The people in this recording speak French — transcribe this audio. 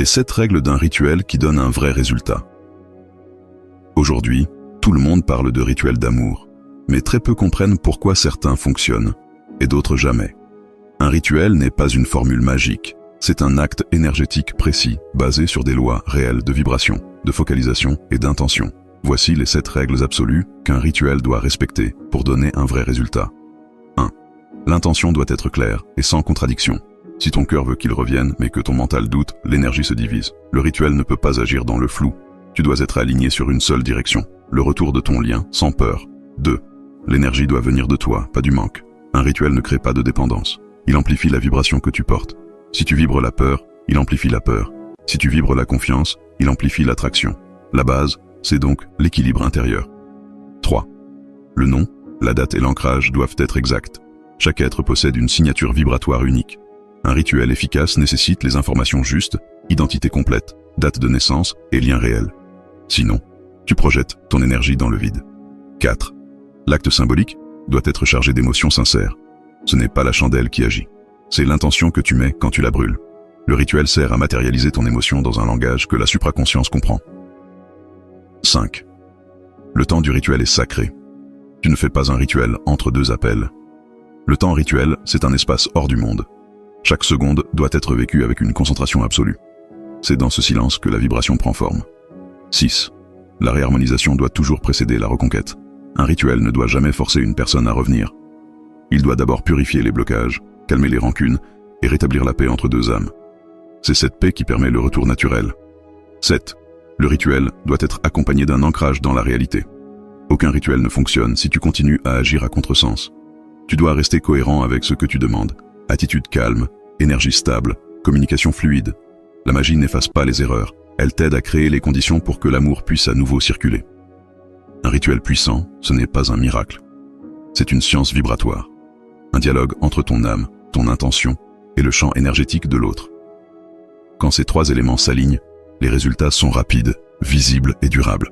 Les 7 règles d'un rituel qui donnent un vrai résultat. Aujourd'hui, tout le monde parle de rituels d'amour, mais très peu comprennent pourquoi certains fonctionnent, et d'autres jamais. Un rituel n'est pas une formule magique, c'est un acte énergétique précis, basé sur des lois réelles de vibration, de focalisation et d'intention. Voici les 7 règles absolues qu'un rituel doit respecter pour donner un vrai résultat. 1. L'intention doit être claire et sans contradiction. Si ton cœur veut qu'il revienne, mais que ton mental doute, l'énergie se divise. Le rituel ne peut pas agir dans le flou. Tu dois être aligné sur une seule direction. Le retour de ton lien, sans peur. 2. L'énergie doit venir de toi, pas du manque. Un rituel ne crée pas de dépendance. Il amplifie la vibration que tu portes. Si tu vibres la peur, il amplifie la peur. Si tu vibres la confiance, il amplifie l'attraction. La base, c'est donc l'équilibre intérieur. 3. Le nom, la date et l'ancrage doivent être exacts. Chaque être possède une signature vibratoire unique. Un rituel efficace nécessite les informations justes, identité complète, date de naissance et lien réel. Sinon, tu projettes ton énergie dans le vide. 4. L'acte symbolique doit être chargé d'émotions sincères. Ce n'est pas la chandelle qui agit. C'est l'intention que tu mets quand tu la brûles. Le rituel sert à matérialiser ton émotion dans un langage que la supraconscience comprend. 5. Le temps du rituel est sacré. Tu ne fais pas un rituel entre 2 appels. Le temps rituel, c'est un espace hors du monde. Chaque seconde doit être vécue avec une concentration absolue. C'est dans ce silence que la vibration prend forme. 6. La réharmonisation doit toujours précéder la reconquête. Un rituel ne doit jamais forcer une personne à revenir. Il doit d'abord purifier les blocages, calmer les rancunes et rétablir la paix entre 2 âmes. C'est cette paix qui permet le retour naturel. 7. Le rituel doit être accompagné d'un ancrage dans la réalité. Aucun rituel ne fonctionne si tu continues à agir à contresens. Tu dois rester cohérent avec ce que tu demandes. Attitude calme, énergie stable, communication fluide. La magie n'efface pas les erreurs, elle t'aide à créer les conditions pour que l'amour puisse à nouveau circuler. Un rituel puissant, ce n'est pas un miracle. C'est une science vibratoire. Un dialogue entre ton âme, ton intention et le champ énergétique de l'autre. Quand ces 3 éléments s'alignent, les résultats sont rapides, visibles et durables.